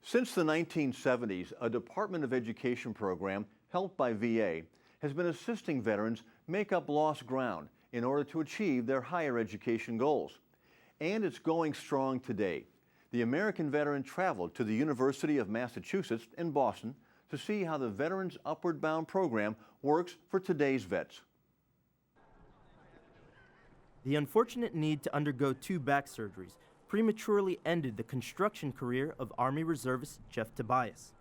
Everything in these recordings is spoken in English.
Since the 1970s, a Department of Education program helped by VA has been assisting veterans make up lost ground in order to achieve their higher education goals. And it's going strong today. The American veteran traveled to the University of Massachusetts in Boston to see how the Veterans Upward Bound program works for today's vets. The unfortunate need to undergo 2 back surgeries prematurely ended the construction career of Army Reservist Jeff TOBIAS.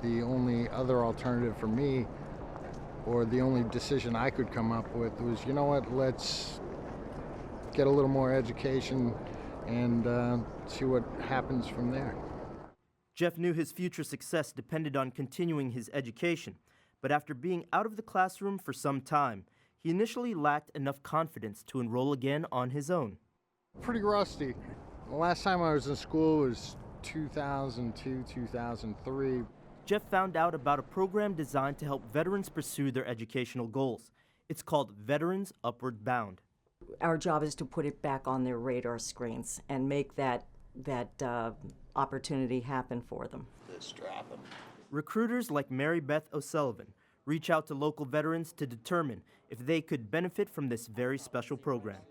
The only other alternative for me, or the only decision I could come up with, was, you know what, let's get a little more education and see what happens from there. Jeff knew his future success depended on continuing his education, but after being out of the classroom for some time, he initially lacked enough confidence to enroll again on his own. Pretty rusty. The last time I was in school was 2002, 2003. Jeff found out about a program designed to help veterans pursue their educational goals. It's called Veterans Upward Bound. Our job is to put it back on their radar screens and make that opportunity happen for them. Strap them. Recruiters like MARYBETH O'Sullivan reach out to local veterans to determine if they could benefit from this very special program.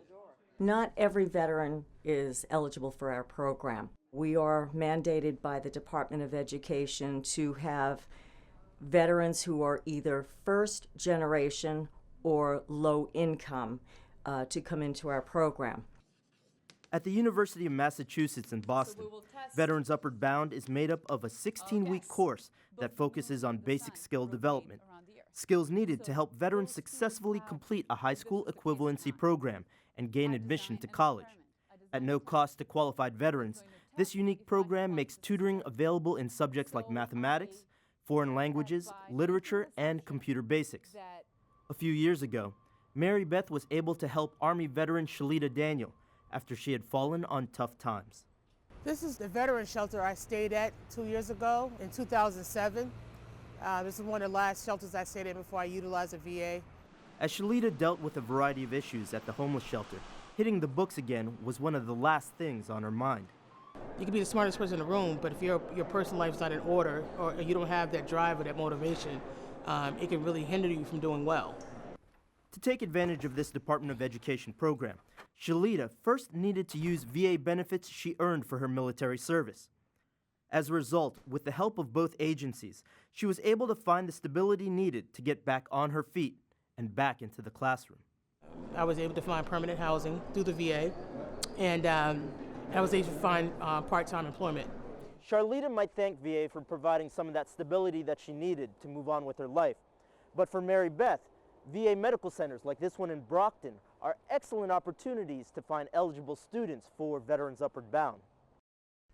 Not every veteran is eligible for our program. We are mandated by the Department of Education to have veterans who are either first generation or low income to come into our program. At the University of Massachusetts in Boston, Veterans Upward Bound is made up of a 16-week course that focuses on basic skill development, skills needed to help veterans successfully complete a high school equivalency program and gain admission to college. At no cost to qualified veterans, this unique program makes tutoring available in subjects like mathematics, foreign languages, literature, and computer basics. A few years ago, MARYBETH was able to help Army veteran SHELITA after she had fallen on tough times. This is the veteran shelter I stayed at 2 years ago in 2007. This is one of the last shelters I stayed in before I utilized a VA. As SHELITA dealt with a variety of issues at the homeless shelter, hitting the books again was one of the last things on her mind. You can be the smartest person in the room, but if your personal life's not in order or you don't have that drive or that motivation, it can really hinder you from doing well. To take advantage of this Department of Education program, SHELITA first needed to use VA benefits she earned for her military service. As a result, with the help of both agencies, she was able to find the stability needed to get back on her feet and back into the classroom. I was able to find permanent housing through the VA, and I was able to find part-time employment. SHELITA might thank VA for providing some of that stability that she needed to move on with her life. But for MARYBETH, VA medical centers like this one in Brockton are excellent opportunities to find eligible students for Veterans Upward Bound.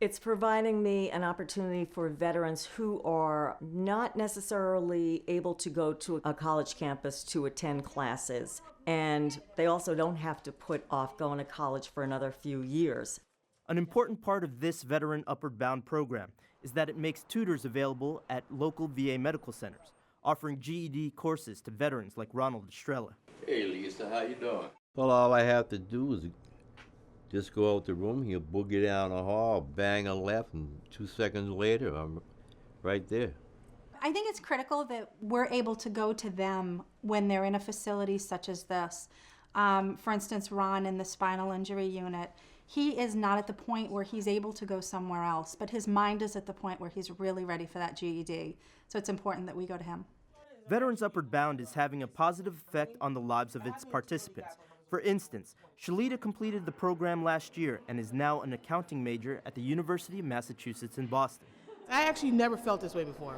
It's providing me an opportunity for veterans who are not necessarily able to go to a college campus to attend classes, and they also don't have to put off going to college for another few years. An important part of this Veteran Upward Bound program is that it makes tutors available at local VA medical centers, offering GED courses to veterans like Ronald Estrella. Hey Lisa, how you doing? Well, all I have to do is just go out the room, he'll boogie down the hall, bang a left, and 2 seconds later, I'm right there. I think it's critical that we're able to go to them when they're in a facility such as this. For instance, Ron in the spinal injury unit, he is not at the point where he's able to go somewhere else, but his mind is at the point where he's really ready for that GED. So it's important that we go to him. Veterans Upward Bound is having a positive effect on the lives of its participants. For instance, SHELITA completed the program last year and is now an accounting major at the University of Massachusetts in Boston. I actually never felt this way before.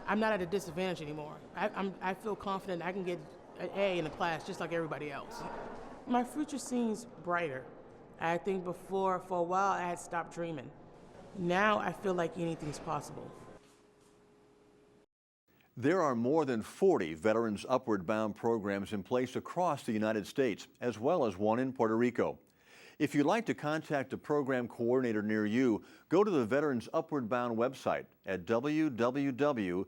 I'm not at a disadvantage anymore. I feel confident I can get an A in the class just like everybody else. My future seems brighter. I think before, for a while, I had stopped dreaming. Now I feel like anything's possible. There are more than 40 Veterans Upward Bound programs in place across the United States, as well as one in Puerto Rico. If you'd like to contact a program coordinator near you, go to the Veterans Upward Bound website at www.navub.org.